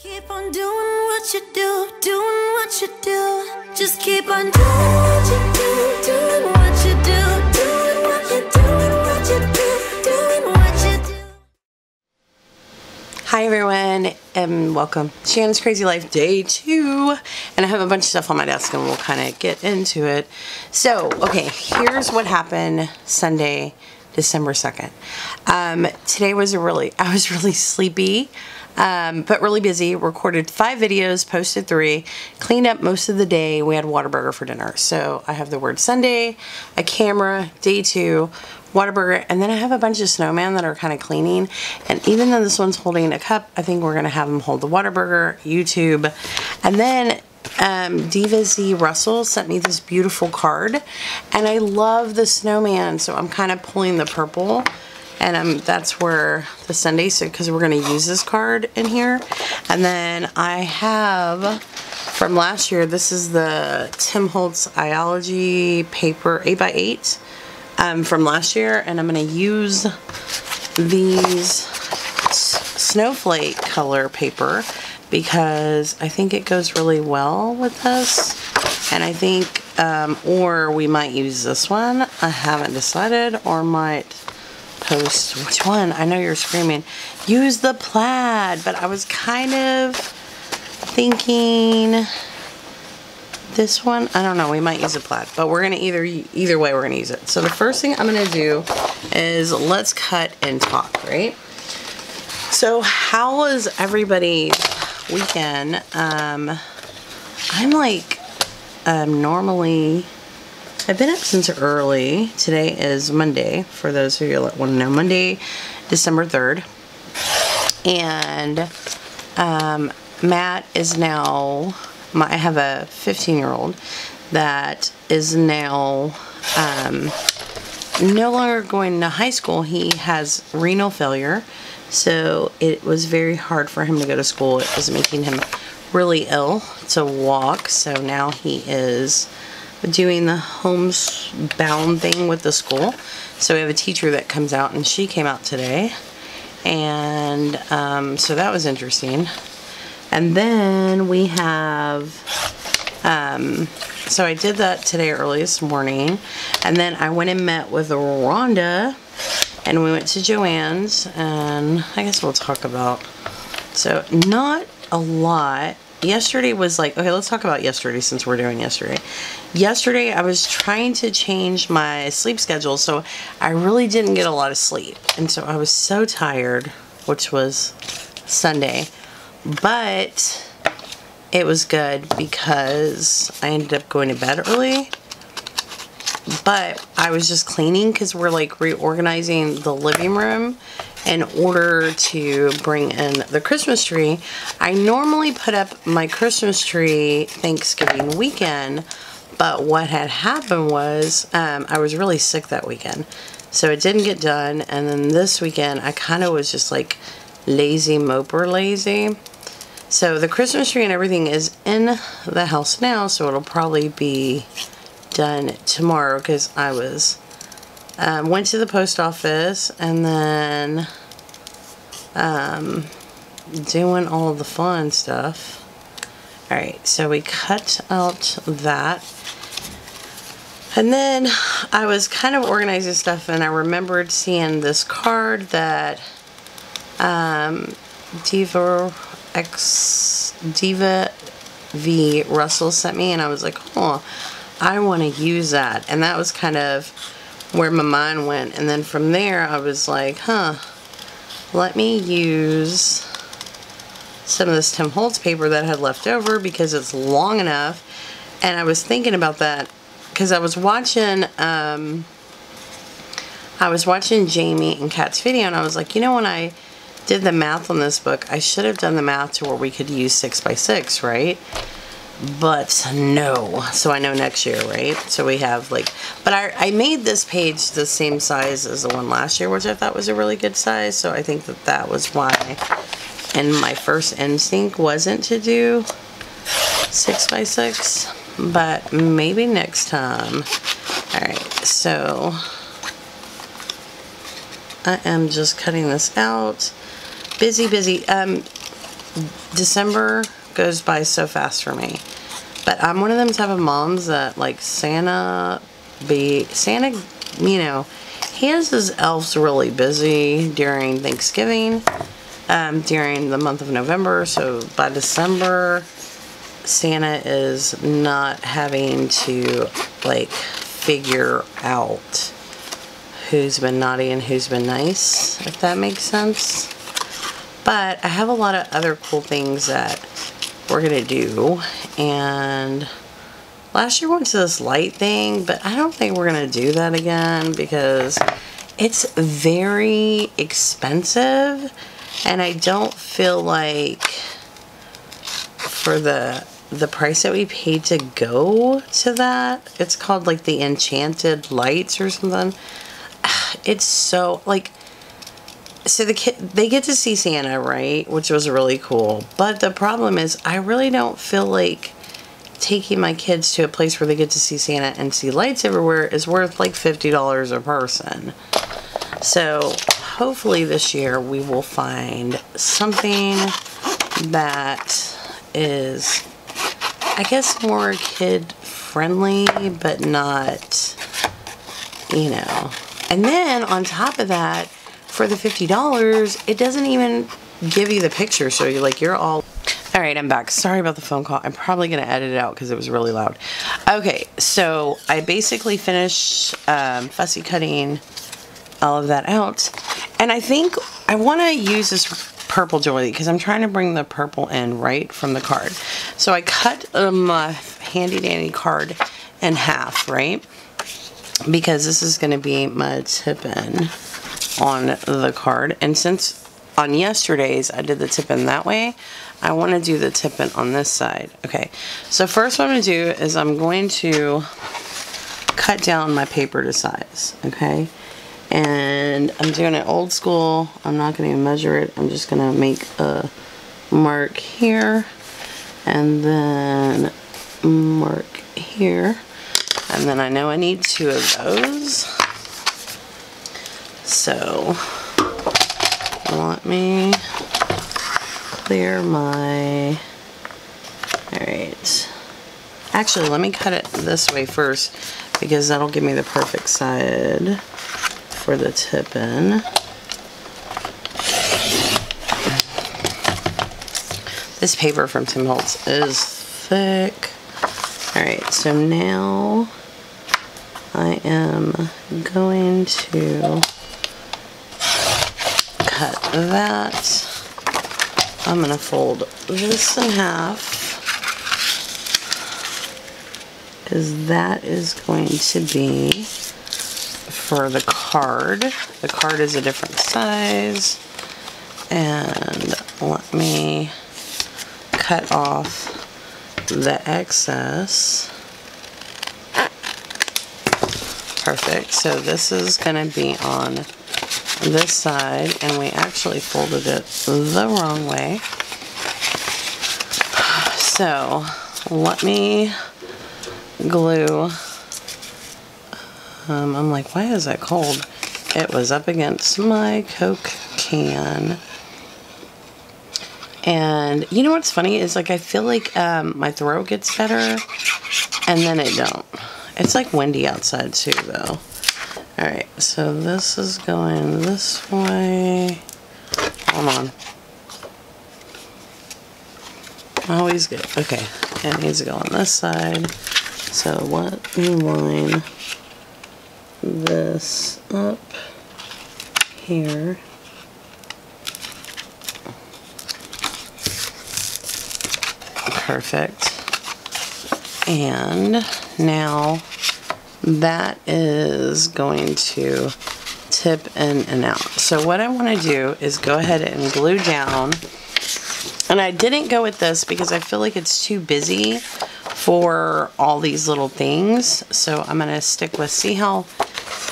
Keep on doing what you do, doing what you do. Just keep on doing what you do, doing what you do, doing what you do, doing what you do, doing what you do. Hi everyone, and welcome to Janscrazylife Day 2. And I have a bunch of stuff on my desk and we'll kind of get into it. So, okay, here's what happened Sunday, December 2nd. Today was I was really sleepy. But really busy. Recorded 5 videos, posted 3, cleaned up most of the day. We had Whataburger for dinner. So I have the word Sunday, a camera, day 2, Whataburger, and then I have a bunch of snowmen that are kind of cleaning. And even though this one's holding a cup, I think we're going to have them hold the Whataburger, YouTube. And then Diva Z Russell sent me this beautiful card. And I love the snowman, so I'm kind of pulling the purple. And that's where the Sunday, so because we're going to use this card in here. And then I have from last year, this is the Tim Holtz Iology paper 8x8 from last year. And I'm going to use these snowflake color paper because I think it goes really well with this. And I think, or we might use this one. I haven't decided, or might post which one. I know you're screaming use the plaid, but I was kind of thinking this one. I don't know, we might use a plaid, but we're gonna either way we're gonna use it. So the first thing I'm gonna do is let's cut and talk, right? So how was everybody's weekend? I'm like normally I've been up since early. Today is Monday, for those of you that want to know. Monday, December 3rd. And Matt is now, I have a 15-year-old that is now no longer going to high school. He has renal failure, so it was very hard for him to go to school. It was making him really ill to walk, so now he is doing the homebound thing with the school. So we have a teacher that comes out, and she came out today, and so that was interesting. And then we have so I did that today early this morning, and then I went and met with Rhonda, and we went to Joann's, and I guess we'll talk about, so not a lot. Yesterday was like, okay, let's talk about yesterday since we're doing yesterday. Yesterday, I was trying to change my sleep schedule, so I really didn't get a lot of sleep. And so I was so tired, which was Sunday. But it was good because I ended up going to bed early. But I was just cleaning because we're like reorganizing the living room in order to bring in the Christmas tree. I normally put up my Christmas tree Thanksgiving weekend, but what had happened was I was really sick that weekend, so it didn't get done. And then this weekend I kind of was just like lazy. So the Christmas tree and everything is in the house now, so it'll probably be done tomorrow because I was went to the post office and then doing all the fun stuff. Alright, so we cut out that, and then I was kind of organizing stuff, and I remembered seeing this card that Diva V Russell sent me, and I was like, oh, I want to use that. And that was kind of where my mind went. And then from there I was like, let me use some of this Tim Holtz paper that I had left over because it's long enough. And I was thinking about that because I was watching Jamie and Kat's video, and I was like, you know, when I did the math on this book, I should have done the math to where we could use 6x6, right? But no, so I know next year, right? So we have like, but I made this page the same size as the one last year, which I thought was a really good size. So I think that that was why, and my first instinct wasn't to do 6x6, but maybe next time. All right, so I am just cutting this out. Busy. December goes by so fast for me. But I'm one of them type of moms that like Santa, you know, he has his elves really busy during Thanksgiving, during the month of November. So by December, Santa is not having to like figure out who's been naughty and who's been nice, if that makes sense. But I have a lot of other cool things that we're gonna do, and last year we went to this light thing, but I don't think we're gonna do that again because it's very expensive, and I don't feel like for the price that we paid to go to that, it's called like the Enchanted Lights or something. It's so like, so they get to see Santa, right? Which was really cool. But the problem is I really don't feel like taking my kids to a place where they get to see Santa and see lights everywhere is worth like $50 a person. So hopefully this year we will find something that is, I guess, more kid friendly, but not, you know. And then on top of that, for the $50, it doesn't even give you the picture, so you're all right. I'm back. Sorry about the phone call. I'm probably gonna edit it out because it was really loud. Okay, so I basically finished fussy cutting all of that out, and I think I want to use this purple jewelry because I'm trying to bring the purple in right from the card. So I cut my handy dandy card in half, right? Because this is going to be my tip-in on the card. And since on yesterday's I did the tip-in that way, I want to do the tip-in on this side. Okay, so first what I'm going to do is I'm going to cut down my paper to size, okay? And I'm doing it old school. I'm not going to measure it. I'm just going to make a mark here and then mark here. And then I know I need 2 of those. So let me clear my, alright. Actually, let me cut it this way first because that'll give me the perfect side for the tip-in. This paper from Tim Holtz is thick. Alright, so now I am going to cut that. I'm going to fold this in half because that is going to be for the card. The card is a different size, and let me cut off the excess. Perfect. So this is going to be on this side, and we actually folded it the wrong way. So let me glue. I'm like, why is that cold? It was up against my Coke can. And you know what's funny is like I feel like my throat gets better and then it don't. It's like windy outside too though. Alright, so this is going this way. Hold on. Always good. Okay, it needs to go on this side. So let me line this up here. Perfect. And now that is going to tip in and out. So what I want to do is go ahead and glue down. And I didn't go with this because I feel like it's too busy for all these little things. So I'm going to stick with, see how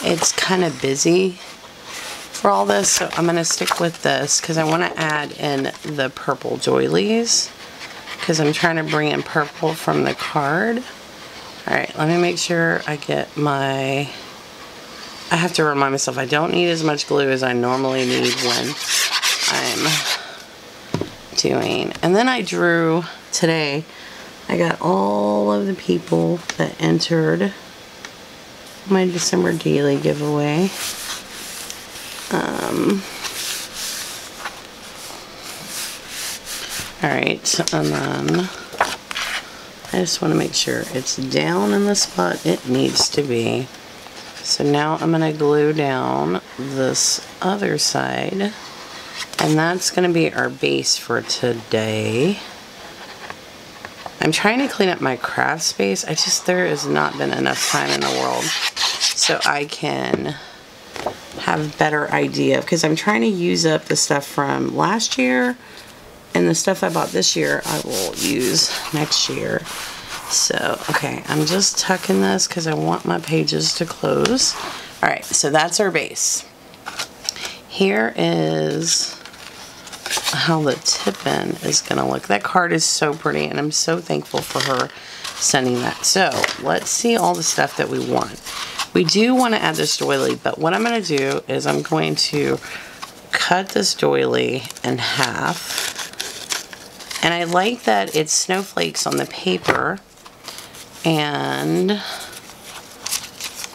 it's kind of busy for all this? So I'm going to stick with this because I want to add in the purple doilies because I'm trying to bring in purple from the card. Alright, let me make sure I get my... I have to remind myself I don't need as much glue as I normally need when I'm doing. And then I drew today, I got all of the people that entered my December daily giveaway. Alright, and then I just want to make sure it's down in the spot it needs to be. So now I'm going to glue down this other side, and that's going to be our base for today. I'm trying to clean up my craft space. There has not been enough time in the world so I can have a better idea, because I'm trying to use up the stuff from last year, and the stuff I bought this year I will use next year. So, okay, I'm just tucking this because I want my pages to close. Alright, so that's our base. Here is how the tip-in is going to look. That card is so pretty, and I'm so thankful for her sending that. So, let's see all the stuff that we want. We do want to add this doily, but what I'm going to do is I'm going to cut this doily in half. And I like that it's snowflakes on the paper. And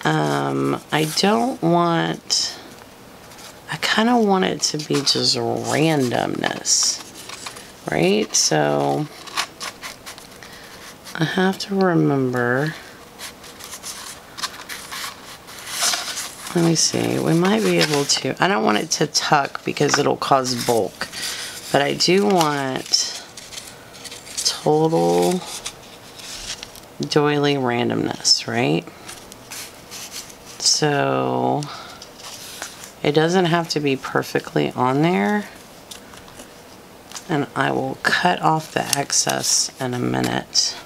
I don't want, I kind of want it to be just randomness, right? So I have to remember, let me see, we might be able to, I don't want it to tuck because it'll cause bulk, but I do want total doily randomness, right? So it doesn't have to be perfectly on there, and I will cut off the excess in a minute.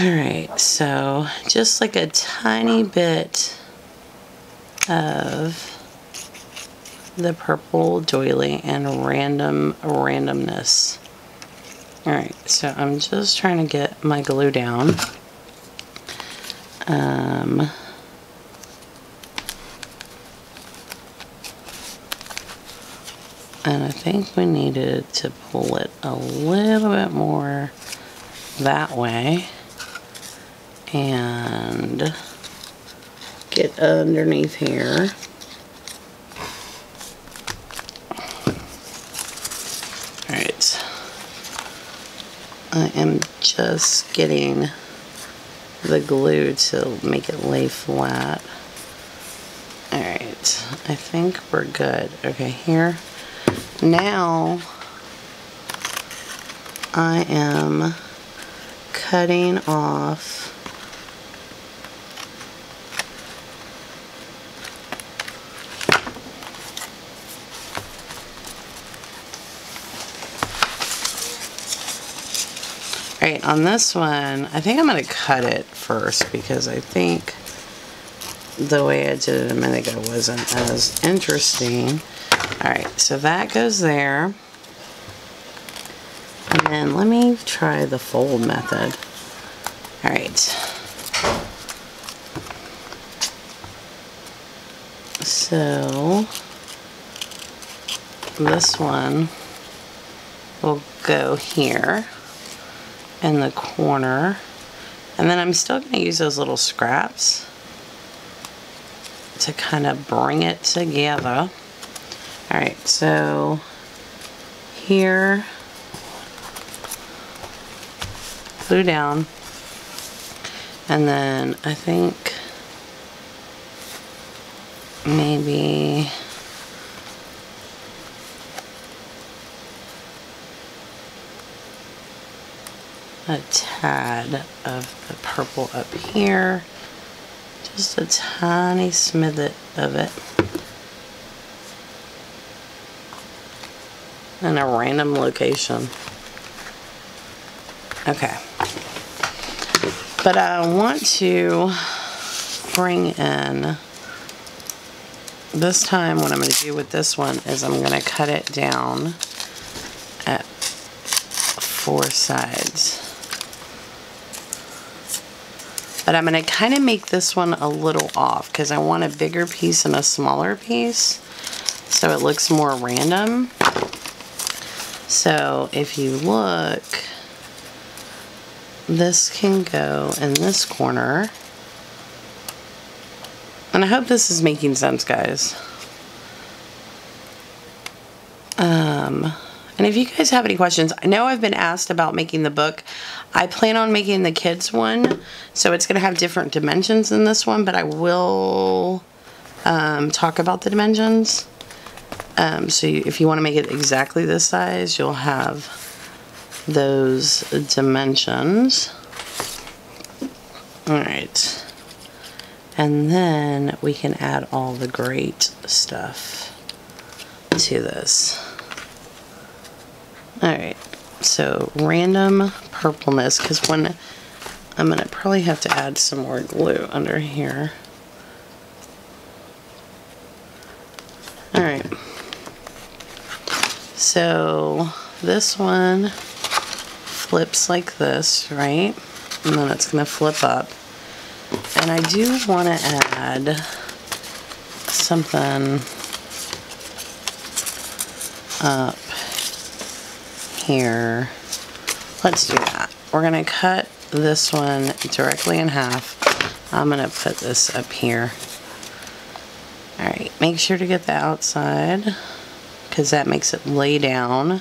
Alright, so just like a tiny bit of the purple doily and randomness. Alright, so I'm just trying to get my glue down. And I think we needed to pull it a little bit more that way and get underneath here. Alright. I am just getting the glue to make it lay flat. Alright, I think we're good. Okay, here. Now, I am cutting off Alright, on this one, I think I'm going to cut it first because I think the way I did it a minute ago wasn't as interesting. Alright, so that goes there. And then let me try the fold method. Alright. So, this one will go here in the corner, and then I'm still going to use those little scraps to kind of bring it together. Alright, so here, glue down, and then I think maybe a tad of the purple up here, just a tiny smidget of it, in a random location. Okay, but I want to bring in, this time what I'm going to do with this one is I'm going to cut it down at 4 sides. But I'm going to kind of make this one a little off because I want a bigger piece and a smaller piece. so it looks more random. So if you look, this can go in this corner. And I hope this is making sense, guys. And if you guys have any questions, I know I've been asked about making the book. I plan on making the kids one, so it's going to have different dimensions than this one, but I will talk about the dimensions. So if you want to make it exactly this size, you'll have those dimensions. Alright. And then we can add all the great stuff to this. Alright, so random purpleness, because when I'm going to probably have to add some more glue under here. Alright, so this one flips like this, right? And then it's going to flip up. And I do want to add something up here. Let's do that. We're going to cut this one directly in half. I'm going to put this up here. Alright, make sure to get the outside, because that makes it lay down.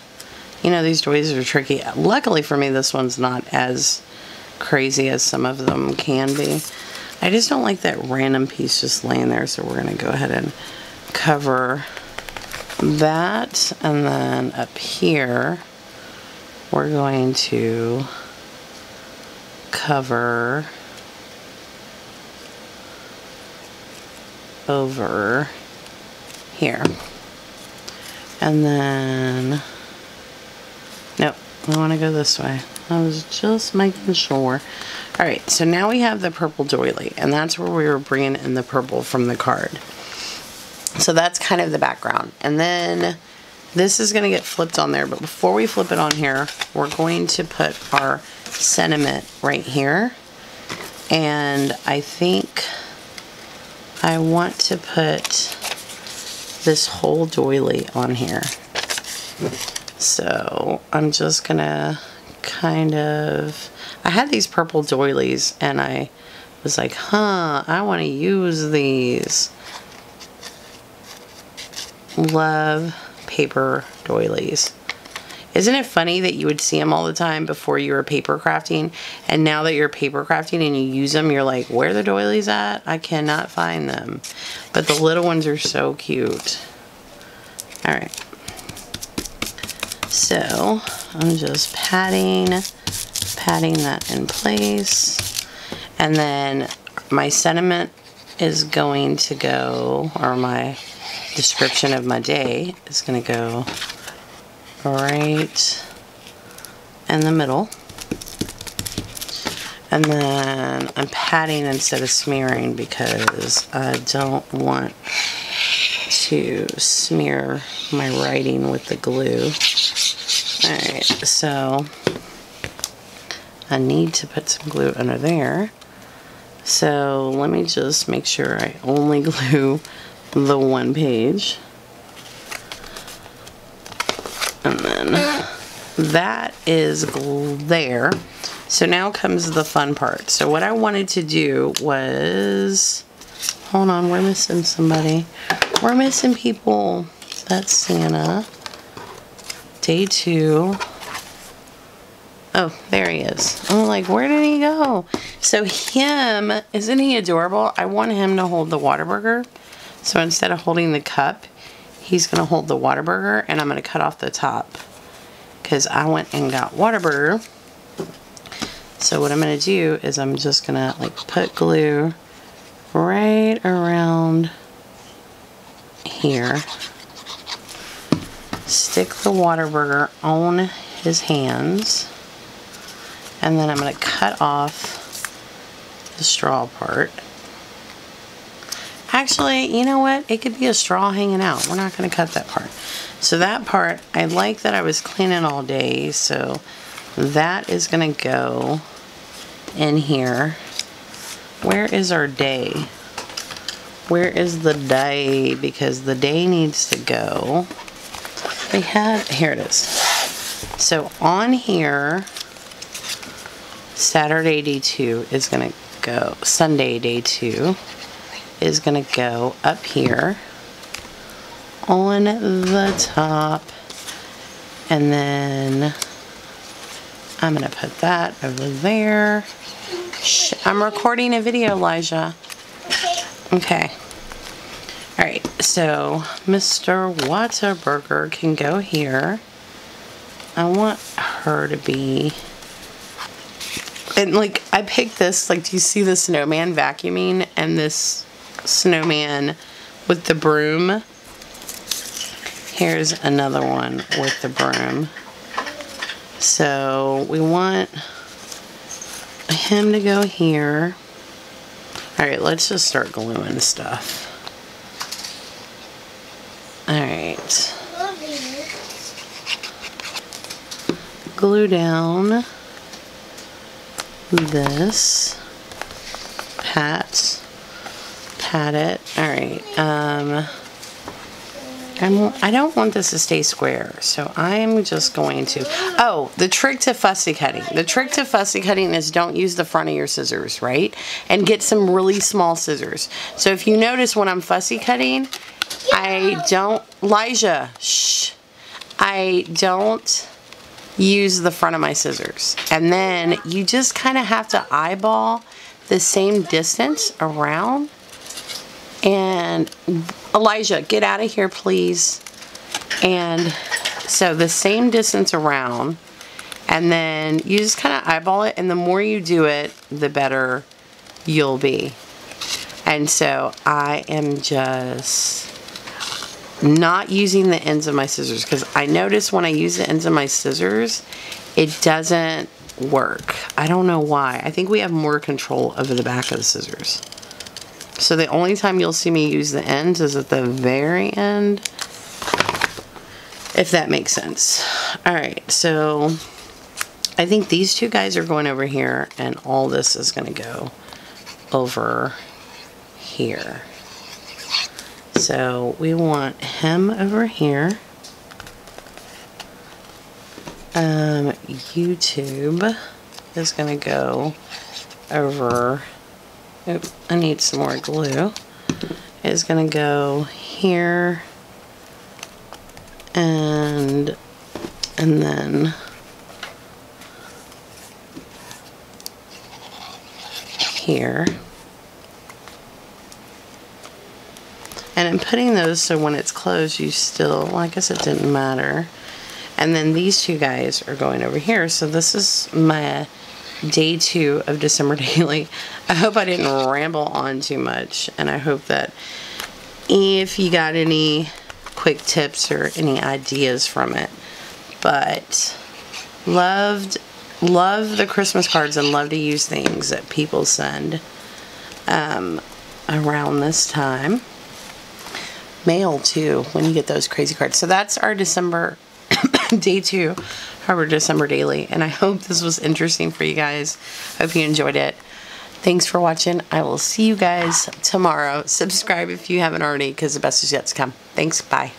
You know, these doilies are tricky. Luckily for me, this one's not as crazy as some of them can be. I just don't like that random piece just laying there, so we're going to go ahead and cover that. And then up here, we're going to cover over here. And then, nope, I want to go this way. I was just making sure. Alright, so now we have the purple doily, and that's where we were bringing in the purple from the card. So that's kind of the background. And then this is going to get flipped on there, but before we flip it on here, we're going to put our sentiment right here. And I think I want to put this whole doily on here. So I'm just going to kind of, I had these purple doilies and I was like, I want to use these. Love paper doilies. Isn't it funny that you would see them all the time before you were paper crafting, and now that you're paper crafting and you use them, you're like, where are the doilies at? I cannot find them. But the little ones are so cute. Alright. So I'm just patting that in place, and then my sentiment is going to go, or my description of my day is going to go right in the middle. And then I'm patting instead of smearing because I don't want to smear my writing with the glue. Alright, so I need to put some glue under there. So let me just make sure I only glue the one page. And then that is there. So now comes the fun part. So what I wanted to do was, hold on, we're missing somebody. We're missing people. That's Santa. Day 2. Oh, there he is. I'm like, where did he go? So him, isn't he adorable? I want him to hold the Whataburger. So instead of holding the cup, he's going to hold the Whataburger, and I'm going to cut off the top because I went and got Whataburger. So what I'm going to do is I'm just going to like put glue right around here. Stick the Whataburger on his hands. And then I'm going to cut off the straw part. Actually, you know what? It could be a straw hanging out. We're not going to cut that part. So that part, I like that I was cleaning all day. So that is going to go in here. Where is our day? where is the day? Because the day needs to go. They had, here it is. So on here, Saturday day 2 is gonna go, Sunday day 2 is gonna go up here on the top, and then I'm gonna put that over there. Shh, I'm recording a video, Elijah. Okay. Alright, so Mr. Whataburger can go here. I want her to be, and like I picked this, like, do you see the snowman vacuuming and this snowman with the broom? Here's another one with the broom. So we want him to go here. Alright, let's just start gluing stuff. Alright. Glue down this. Pat it. Alright. I don't want this to stay square, so I'm just going to... Oh, the trick to fussy cutting. The trick to fussy cutting is don't use the front of your scissors, right? And get some really small scissors. So if you notice when I'm fussy cutting, I don't... Elijah, shh. I don't use the front of my scissors. And then you just kind of have to eyeball the same distance around. And Elijah, get out of here, please. And so the same distance around, and then you just kind of eyeball it, and the more you do it, the better you'll be. And so I am just not using the ends of my scissors, because I notice when I use the ends of my scissors, it doesn't work. I don't know why. I think we have more control over the back of the scissors. So the only time you'll see me use the ends is at the very end, if that makes sense. Alright, so I think these two guys are going over here, and all this is going to go over here. So we want him over here. YouTube is going to go over... Oops, I need some more glue. It's going to go here, and then here. And I'm putting those so when it's closed, you still, well, I guess it didn't matter. And then these two guys are going over here. So this is my day 2 of December Daily. I hope I didn't ramble on too much, and I hope that if you got any quick tips or any ideas from it. But love the Christmas cards, and love to use things that people send around this time. Mail too, when you get those crazy cards. So that's our December day 2 our December Daily, and I hope this was interesting for you guys. Hope you enjoyed it. Thanks for watching. I will see you guys tomorrow. Subscribe if you haven't already, because the best is yet to come. Thanks. Bye.